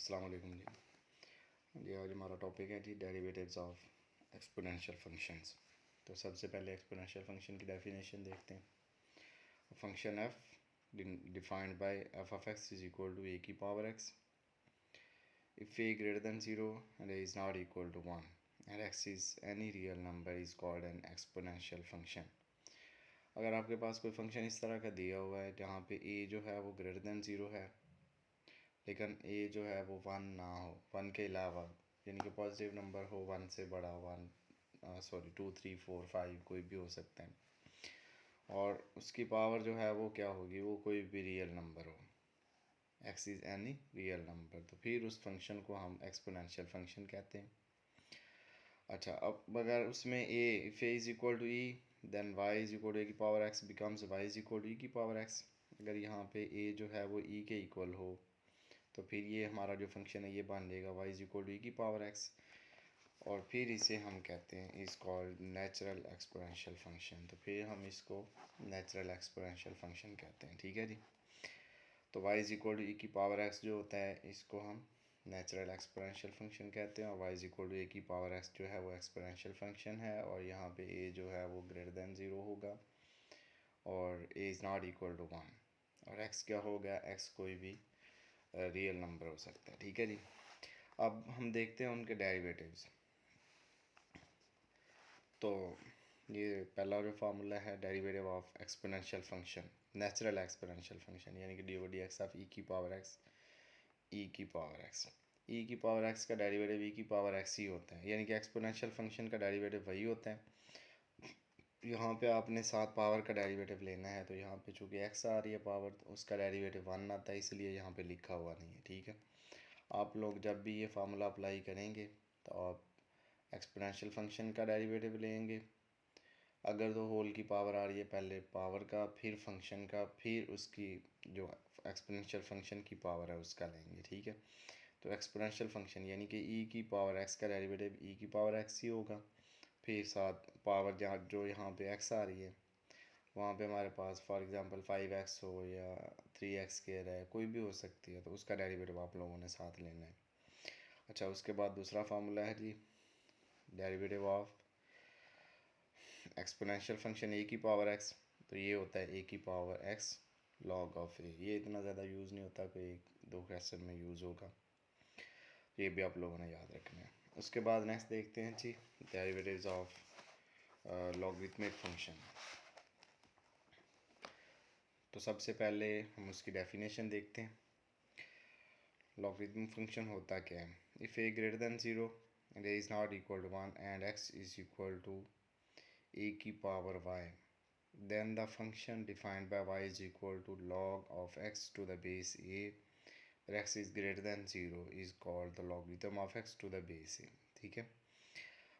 अस्सलाम वालेकुम जी। आज हमारा टॉपिक है जी डेरिवेटिव्स ऑफ एक्सपोनेंशियल फंक्शंस। तो सबसे पहले एक्सपोनेंशियल फंक्शन की डेफिनेशन देखते हैं। Function F defined by F of X is equal to ए की power X if A greater than zero and A is not equal to one and x is any real number is called an exponential function. अगर आपके पास कोई function इस तरह का दिया हुआ है जहाँ पे ए जो है वो ग्रेटर दैन ज़ीरो है लेकिन ए जो है वो वन ना हो, वन के अलावा यानी कि पॉजिटिव नंबर हो, वन से बड़ा, वन सॉरी 2 3 4 5 कोई भी हो सकता है, और उसकी पावर जो है वो क्या होगी, वो कोई भी रियल नंबर हो, x is any real number, तो फिर उस फंक्शन को हम एक्सपोनेंशियल फंक्शन कहते हैं। अच्छा, अब अगर उसमें a if a is equal to e then y is equal to ए की power x becomes y is equal to e की पावर एक्स। अगर यहाँ पे ए जो है वो ई के इक्वल हो तो फिर ये हमारा जो फंक्शन है ये बन जाएगा Y is equal to e की पावर एक्स, और फिर इसे हम कहते हैं is called natural exponential function. तो फिर हम इसको नेचुरल एक्सपोनेंशियल फंक्शन कहते हैं। ठीक है जी। तो Y is equal to e की पावर एक्स जो होता है इसको हम नेचुरल एक्सपोनेंशियल फंक्शन कहते हैं, और वाई इज इक्वल टू ए की पावर एक्स जो है वो एक्सपोनेंशियल फंक्शन है, और यहाँ पे ए जो है वो ग्रेटर दैन ज़ीरो होगा और a is not equal to one, और एक्स क्या होगा, एक्स कोई भी रियल नंबर हो सकता है। ठीक है जी। अब हम देखते हैं उनके डेरिवेटिव्स। तो ये पहला जो फार्मूला है derivative of exponential function, natural exponential function, यानी कि d o d x of e की पावर एक्स, ई की पावर एक्स, ई की पावर एक्स का डेरिवेटिव ई की पावर एक्स ही होता है, यानी कि एक्सपोनेंशियल फंक्शन का डेरिवेटिव वही होता है। यहाँ पे आपने सात पावर का डेरिवेटिव लेना है, तो यहाँ पे चूँकि एक्स आ रही है पावर, तो उसका डेरिवेटिव वन आता है, इसलिए यहाँ पे लिखा हुआ नहीं है। ठीक है। आप लोग जब भी ये फार्मूला अप्लाई करेंगे तो आप एक्सपोनेंशियल फंक्शन का डेरिवेटिव लेंगे, अगर तो होल की पावर आ रही है पहले पावर का, फिर फंक्शन का, फिर उसकी जो एक्सपोनेंशियल फंक्शन की पावर है उसका लेंगे। ठीक है। तो एक्सपोनेंशियल फंक्शन यानी कि ई की पावर एक्स का डेरिवेटिव ई की पावर एक्स ही होगा, फिर साथ पावर जहाँ जो यहाँ पे एक्स आ रही है वहाँ पे हमारे पास फॉर एग्जांपल 5x हो या 3x स्क्वायर है, कोई भी हो सकती है, तो उसका डेरिवेटिव आप लोगों ने साथ लेना है। अच्छा, उसके बाद दूसरा फार्मूला है जी डेरिवेटिव ऑफ एक्सपोनेंशियल फंक्शन ए की पावर एक्स, तो ये होता है ए की power x log of a. ये इतना ज़्यादा यूज़ नहीं होता, कोई एक दो क्वेश्चन में यूज़ होगा, ये भी आप लोगों ने याद रखना है। उसके बाद नेक्स्ट देखते हैं जी डेरिवेटिव्स ऑफ लॉगरिथमिक फंक्शन। तो सबसे पहले हम उसकी डेफिनेशन देखते हैं। लॉगरिथमिक फंक्शन होता क्या है। If A greater than zero and A is not equal to one and x is equal to ए की power y, then the function defined by y is equal to log of x to the base a where x is greater than 0 is called the logarithm of x to the base a। ठीक है।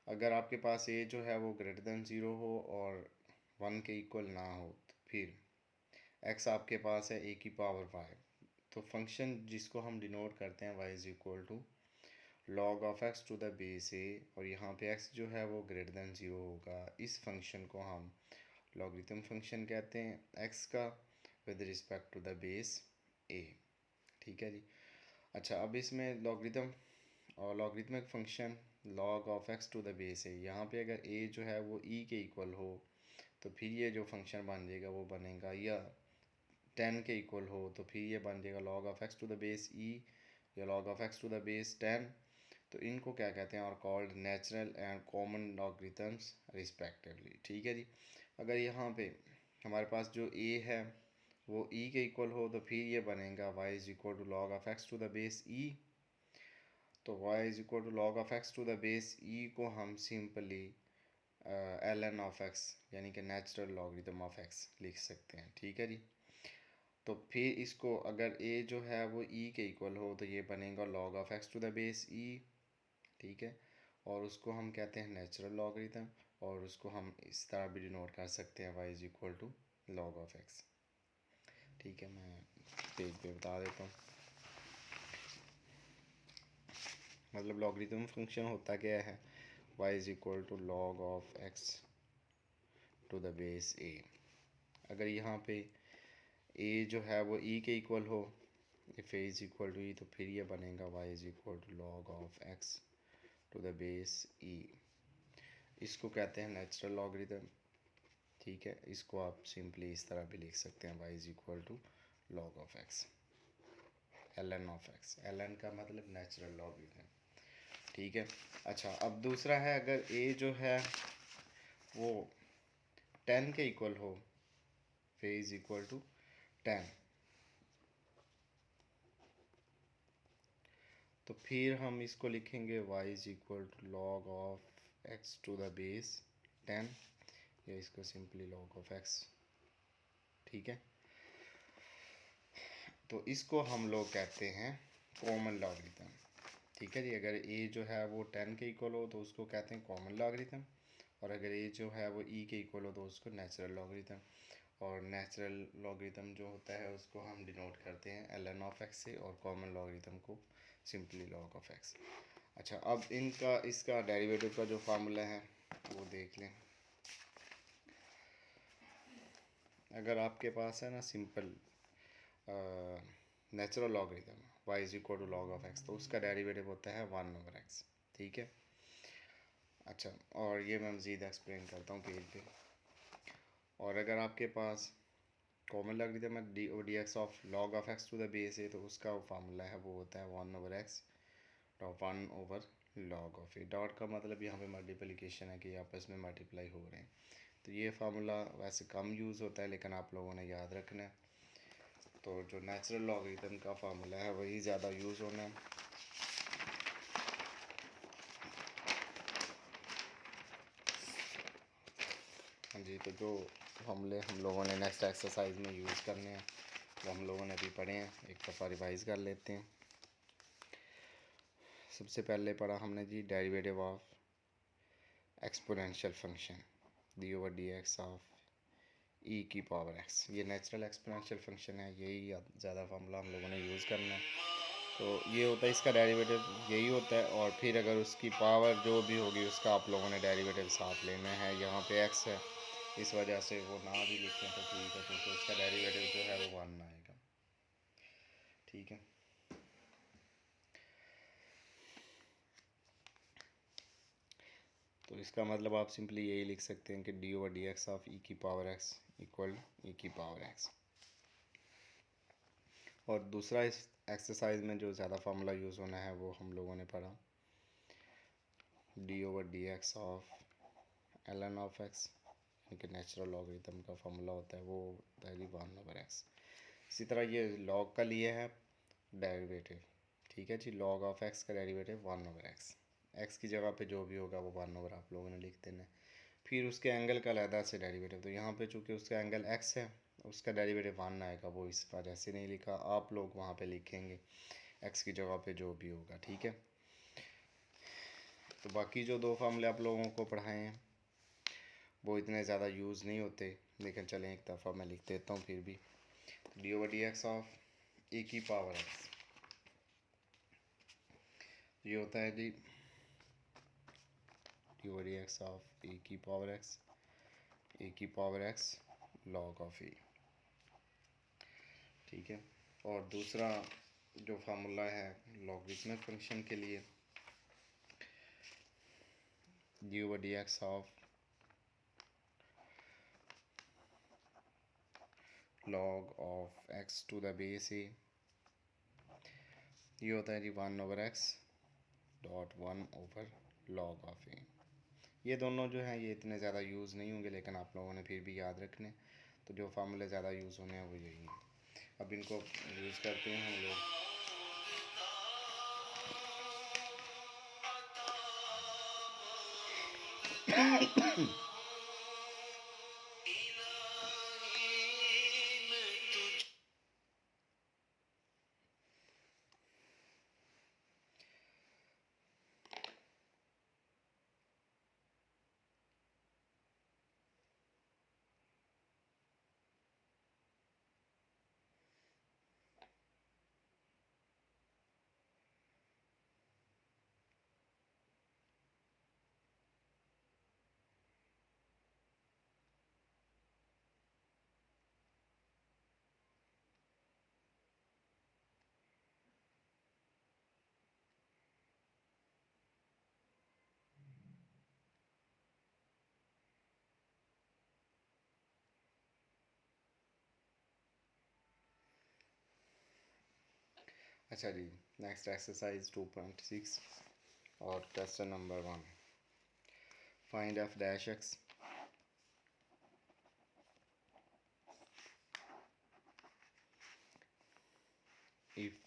अगर आपके पास a जो है वो greater than zero हो और one के इक्वल ना हो, तो फिर x आपके पास है a की पावर y, तो फंक्शन जिसको हम डिनोट करते हैं y is equal to log of x to the base a, और यहाँ पे x जो है वो ग्रेटर दैन ज़ीरो होगा, इस फंक्शन को हम लॉगरिथम फंक्शन कहते हैं x का with respect to the base a। ठीक है जी। अच्छा, अब इसमें लॉगरिथम और logarithmic function log of x to the base a, यहाँ पे अगर a जो है वो e के इक्वल हो तो फिर ये जो फंक्शन बन जाएगा वो बनेगा, या 10 के इक्वल हो तो फिर ये बन जाएगा log of x to the base e या log of x to the base 10। तो इनको क्या कहते हैं, और called natural and common logarithms respectively. ठीक है जी। अगर यहाँ पे हमारे पास जो a है वो e के इक्वल हो तो फिर ये बनेगा y is equal to log of x to the base e। तो y is equal to log of x to the base e को हम सिंपली ln ऑफ x यानी कि नेचुरल लॉगरिथम ऑफ x लिख सकते हैं। ठीक है जी। तो फिर इसको अगर a जो है वो e के इक्वल हो तो ये बनेगा log of x to the base e। ठीक है। और उसको हम कहते हैं नेचुरल लॉगरिथम, और उसको हम इस तरह भी डिनोट कर सकते हैं y is equal to log of x। ठीक है, मैं पेज पे बता देता हूँ। मतलब लॉगरिथम फंक्शन होता क्या है, y is equal to log of x to the base a। अगर यहाँ पे a जो है वो e के इक्वल हो if a is equal to e तो फिर ये बनेगा y is equal to log of x to the base e. इसको कहते हैं नेचुरल लॉगरिथम, ठीक है। इसको आप सिंपली इस तरह भी लिख सकते हैं, y is equal to log of x, l n of x. L n का मतलब नेचुरल लॉगरिथम, ठीक है। अच्छा, अब दूसरा है, अगर ए जो है वो 10 के इक्वल हो, ए इज़ इक्वल टू 10, तो फिर हम इसको लिखेंगे y is equal to log of x to the base 10, या इसको सिंपली लॉग ऑफ x, ठीक है। तो इसको हम लोग कहते हैं कॉमन लॉगरिथम, ठीक है जी। अगर a जो है वो 10 के इक्वल हो तो उसको कहते हैं कॉमन लॉगरिथम, और अगर a जो है वो e के इक्वल हो तो उसको नेचुरल लॉगरिथम। और नेचुरल लॉगरिथम जो होता है उसको हम डिनोट करते हैं ln ऑफ x से, और कॉमन लॉगरिथम को सिंपली लॉग ऑफ x। अच्छा, अब इनका इसका डेरिवेटिव का जो फार्मूला है वो देख लें। अगर आपके पास है ना simple natural logarithm y is equal to log of x, तो उसका डेरिवेटिव होता है 1/x, ठीक है। अच्छा, और ये मैं मज़ीद एक्सप्लेन करता हूँ पेज पे। और अगर आपके पास कॉमन लॉगरिथम है d x of log of x to the base है, तो उसका फार्मूला है वो होता है 1/x dot 1 log of a. Dot का मतलब यहाँ पे मल्टीप्लिकेशन है कि आपस में मल्टीप्लाई हो रहे हैं। तो ये फार्मूला वैसे कम यूज़ होता है, लेकिन आप लोगों ने याद रखना है। तो जो नेचुरल लॉगरिथम का फार्मूला है वही ज़्यादा यूज़ होना है। हाँ जी, तो जो फार्मूले हम लोगों ने नेक्स्ट एक्सरसाइज में यूज़ करने हैं वो हम लोगों ने अभी पढ़े हैं, एक दफ़ा रिवाइज़ कर लेते हैं। सबसे पहले पढ़ा हमने जी derivative of exponential function d over d x of e की पावर एक्स। ये नेचुरल एक्सपोनेंशियल फंक्शन है, यही ज़्यादा फार्मूला हम लोगों ने यूज़ करना है। तो ये होता है इसका डेरिवेटिव, यही होता है। और फिर अगर उसकी पावर जो भी होगी उसका आप लोगों ने डेरिवेटिव साथ लेना है। यहाँ पे एक्स है, इस वजह से वो ना भी लिखें तो ठीक है, क्योंकि उसका डेरिवेटिव जो है वो 1 आएगा, ठीक है। तो इसका मतलब आप सिंपली यही लिख सकते हैं कि d over d x of e की पावर एक्स इक्वल ई की पावर एक्स। और दूसरा इस एक्सरसाइज में जो ज़्यादा फार्मूला यूज़ होना है वो हम लोगों ने पढ़ा d over d x of l n of x, यानी कि नेचुरल लॉगरिथम का फार्मूला होता है वो होता है 1/x। इसी तरह ये लॉग का लिए है डेरिवेटिव, ठीक है जी। लॉग ऑफ एक्स का डेरिवेटिव 1/x, एक्स की जगह पे जो भी होगा वो 1/, आप लोगों ने लिख देना है। फिर उसके एंगल का अलहदा से डेरिवेटिव, तो यहाँ पे चूँकि उसका एंगल x है उसका डेरिवेटिव 1 आएगा, वो इस वजह से नहीं लिखा। आप लोग वहाँ पे लिखेंगे x की जगह पे जो भी होगा, ठीक है। तो बाकी जो दो फार्मूले आप लोगों को पढ़ाए हैं वो इतने ज़्यादा यूज़ नहीं होते, लेकिन चलें एक दफ़ा मैं लिख देता हूँ फिर भी। D over d x of a की पावर एक्स, ये होता है जी d over d x of a की पावर एक्स, ए की power x log of a, ठीक है। और दूसरा जो फार्मूला है लॉगरिथमिक फंक्शन के लिए d over d x of log of x to the base a, ये होता है जी 1/x dot 1 log of a. ये दोनों जो हैं ये इतने ज़्यादा यूज़ नहीं होंगे, लेकिन आप लोगों ने फिर भी याद रखने। तो जो फार्मूले ज़्यादा यूज़ होने हैं वो यही हैं। अब इनको यूज़ करते हैं हम लोग। अच्छा जी, नेक्स्ट एक्सरसाइज 2.6 और question number 1, find F dash x. If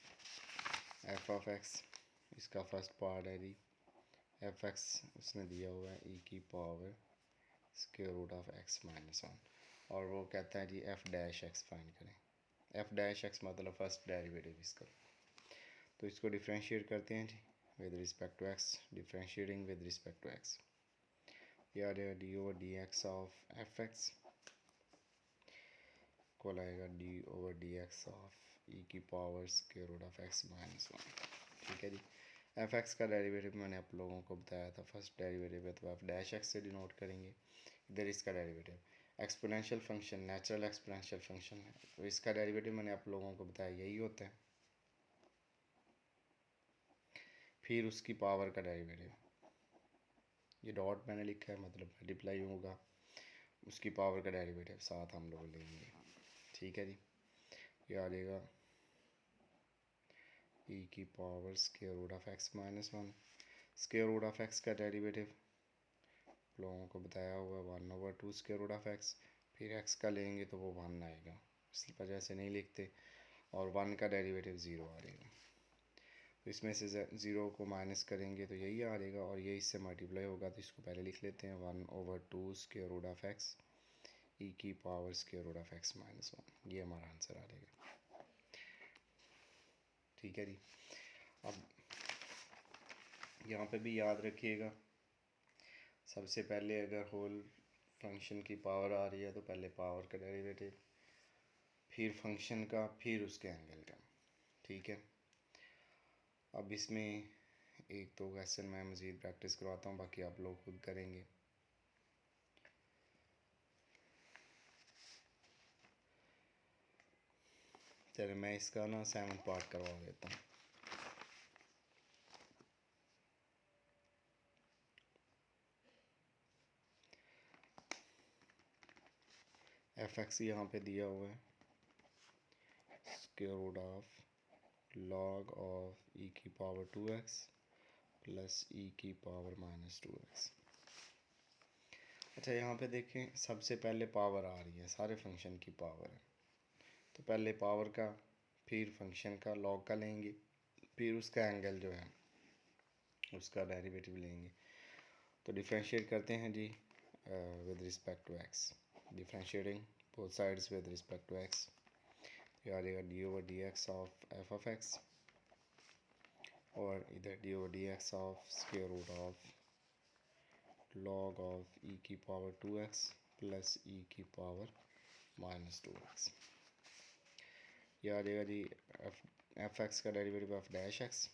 F of x, इसका फर्स्ट पार्ट है जी एफ एक्स, उसने दिया हुआ है ई की power square root of x minus 1, और वो कहता है जी एफ डैश एक्स फाइंड करें। एफ डैश एक्स मतलब फर्स्ट डेरिवेटिव इसका, तो इसको डिफ्रेंशिएट करते हैं जी with respect to x, differentiating with respect to x, ये आ जाएगा d over d x of f x को लाएगा d over d x of e की power square root of x minus 1। ठीक है जी, एफ एक्स का डेरिवेटिव मैंने आप लोगों को बताया था, फर्स्ट डेरिवेटिव है तो आप डैश एक्स से डिनोट करेंगे। इधर इसका derivative exponential function, natural exponential function है, तो इसका डेरिवेटिव मैंने आप लोगों को बताया यही होता है। फिर उसकी पावर का डेरिवेटिव, ये डॉट मैंने लिखा है मतलब मल्टीप्लाई होगा, उसकी पावर का डेरिवेटिव साथ हम लोग लेंगे। ठीक है जी, ये आ जाएगा ई की power square root of x minus 1, square root of x का डेरिवेटिव लोगों को बताया हुआ है 1/2 स्क्वायर रूट ऑफ एक्स, फिर एक्स का लेंगे तो वो 1 आएगा, इस वजह से नहीं लिखते, और 1 का डेरिवेटिव 0 आ जाएगा, तो इसमें से 0 को माइनस करेंगे तो यही आ जाएगा, और ये इससे मल्टीप्लाई होगा, तो इसको पहले लिख लेते हैं 1/2 square root of x e की power square root of x minus 1, ये हमारा आंसर आ जाएगा। ठीक है जी, अब यहाँ पे भी याद रखिएगा, सबसे पहले अगर होल फंक्शन की पावर आ रही है तो पहले पावर का डेरिवेटिव, फिर फंक्शन का, फिर उसके एंगल का। ठीक है, अब इसमें एक दो क्वेश्चन मैं मज़ीद प्रैक्टिस करवाता हूँ, बाकी आप लोग खुद करेंगे। चलिए मैं इसका ना 7th पार्ट करवा देता हूँ। एफ एक्स यहाँ पे दिया हुआ है square root of log of e की पावर 2x प्लस ई की पावर माइनस 2x। अच्छा यहाँ पे देखें, सबसे पहले पावर आ रही है, सारे फंक्शन की पावर है, तो पहले पावर का, फिर फंक्शन का लॉग का लेंगे, फिर उसका एंगल जो है उसका डेरिवेटिव लेंगे, तो डिफ्रेंशिएट करते हैं जी with respect to x, differentiating both sides with respect to x, ये आ जाएगा d over d x of f of x, और इधर d over d x of square root of log of e की power 2x plus e की power minus 2x, ये आ जाएगा जी एफ एक्स का डेरिवेटिव ऑफ डैश एक्स,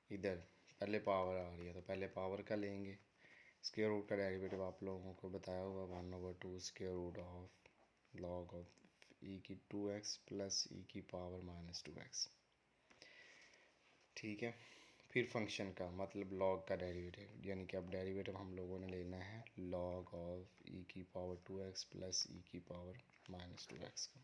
इधर पहले पावर आ रही है तो पहले पावर का लेंगे, स्क्वायर रूट का डेरिवेटिव आप लोगों को बताया हुआ 1/2 square root of log of e की 2x प्लस ई की पावर माइनस 2x। ठीक है, फिर फंक्शन का मतलब लॉग का डेरिवेटिव, यानी कि अब डेरिवेटिव हम लोगों ने लेना है लॉग ऑफ ई की पावर 2x प्लस ई की पावर माइनस 2x का,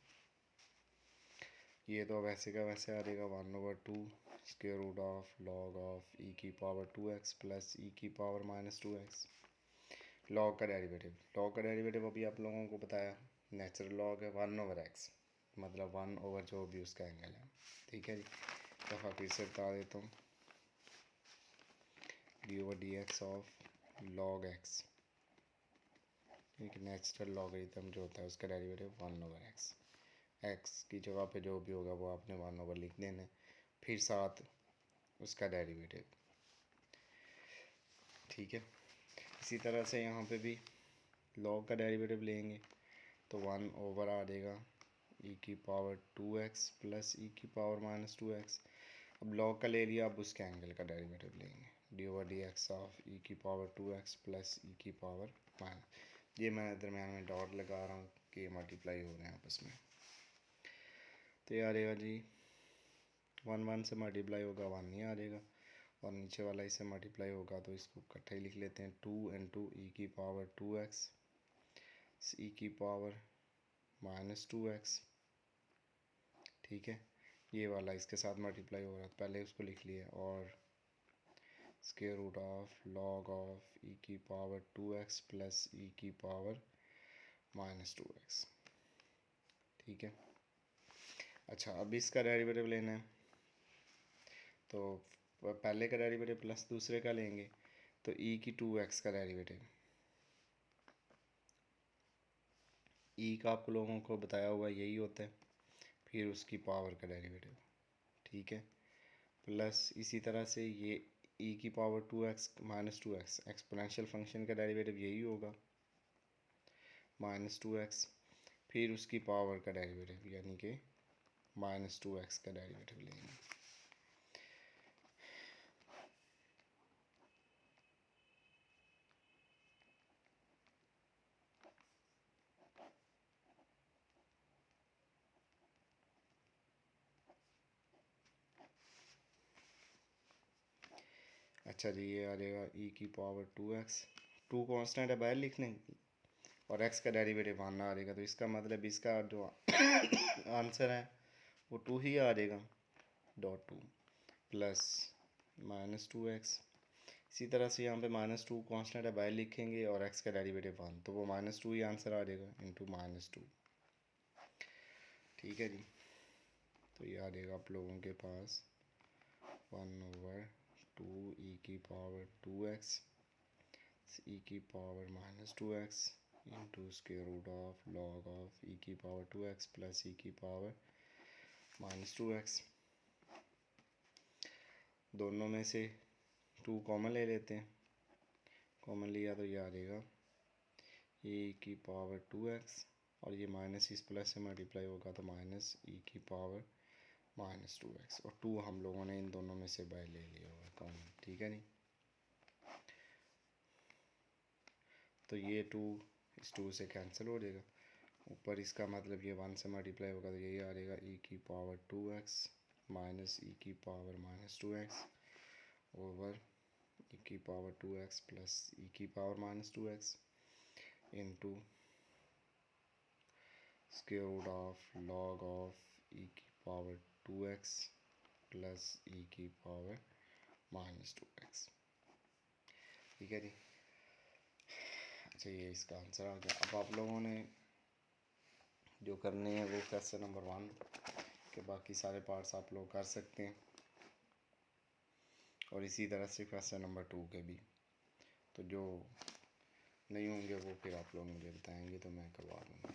ये तो वैसे का वैसे आ जाएगा 1/2 square root of log of e की पावर 2x प्लस ई की पावर माइनस 2x। लॉग का डेरिवेटिव, लॉग का डेरिवेटिव अभी आप लोगों को बताया नेचुरल लॉग है 1/x, मतलब 1 जो भी उसका एंगल है। ठीक है जी, दफ़ा फिर से बता देता हूँ, D over d x of log x, एक नेचुरल लॉगरिथम जो होता है उसका डेरिवेटिव 1/x, एक्स की जगह पे जो भी होगा वो आपने 1 लिख देना है, फिर साथ उसका डेरिवेटिव। ठीक है, इसी तरह से यहाँ पे भी लॉग का डेरिवेटिव लेंगे तो 1 आ जाएगा ई की पावर 2x प्लस ई की पावर माइनस 2x। अब लॉग का ले लिया, अब उसके एंगल का डेरिवेटिव लेंगे, d over d x of e की पावर 2x प्लस ई की पावर माइनस, ये मैं दरम्यान में डॉट लगा रहा हूँ कि ये मल्टीप्लाई हो रहे हैं आपस में, तो ये आ जाएगा जी 1 से मल्टीप्लाई होगा 1 ही आ जाएगा, और नीचे वाला इससे मल्टीप्लाई होगा तो इसको इकट्ठा ही लिख लेते हैं 2 इंटू ई की पावर 2x ई की पावर माइनस 2x। ठीक है, ये वाला इसके साथ मल्टीप्लाई हो रहा है, पहले उसको लिख लिया, और square root of log of e की पावर 2x प्लस ई की पावर -2x। ठीक है। अच्छा, अब इसका डेरिवेटिव लेना है, तो पहले का डेरिवेटिव प्लस दूसरे का लेंगे, तो ई की 2x का डेरिवेटिव, ई का आप लोगों को बताया हुआ यही होता है, फिर उसकी पावर का डेरिवेटिव। ठीक है। प्लस इसी तरह से ये ई की power 2x -2x, exponential function का डेरिवेटिव यही होगा, -2x, फिर उसकी पावर का डेरिवेटिव यानी कि -2x का डेरिवेटिव लेंगे। अच्छा जी, ये आ जाएगा ई की पावर 2x, 2 कांस्टेंट है बाहर लिखने, और x का डेरिवेटिव आना आ जाएगा, तो इसका मतलब इसका जो आंसर है वो 2 ही आ जाएगा, .2 प्लस -2x। इसी तरह से यहाँ पे -2 कांस्टेंट है बाहर लिखेंगे, और x का डेरिवेटिव 1, तो वो -2 ही आंसर आ जाएगा, इंटू -2। ठीक है जी। तो ये आ जाएगा आप लोगों के पास 1/2 ई की पावर 2x ई की power -2x into square root of log of e की पावर 2x प्लस ई की पावर -2x। दोनों में से 2 कॉमन ले लेते हैं, कॉमन लिया तो ये आ जाएगा ई की पावर 2x, और ये माइनस इस प्लस से मल्टीप्लाई होगा तो माइनस ई की पावर -2x, और 2 हम लोगों ने इन दोनों में से बाहर ले लिया हुआ कॉमन। ठीक है नहीं, तो ये 2 इस 2 से कैंसिल हो जाएगा, ऊपर इसका मतलब ये 1 से मल्टीप्लाई होगा, तो यही आ जाएगा ई की पावर 2x माइनस ई की पावर -2x ओवर ई की पावर 2x प्लस ई की power -2x into square root of log of e की पावर 2x प्लस ई की पावर -2x। ठीक है जी। अच्छा, ये इसका आंसर आ गया। अब आप लोगों ने जो करने हैं वो क्वेश्चन नंबर 1 के बाकी सारे पार्ट्स आप लोग कर सकते हैं, और इसी तरह से क्वेश्चन नंबर 2 के भी। तो जो नहीं होंगे वो फिर आप लोग मुझे बताएंगे तो मैं करवा दूँगा।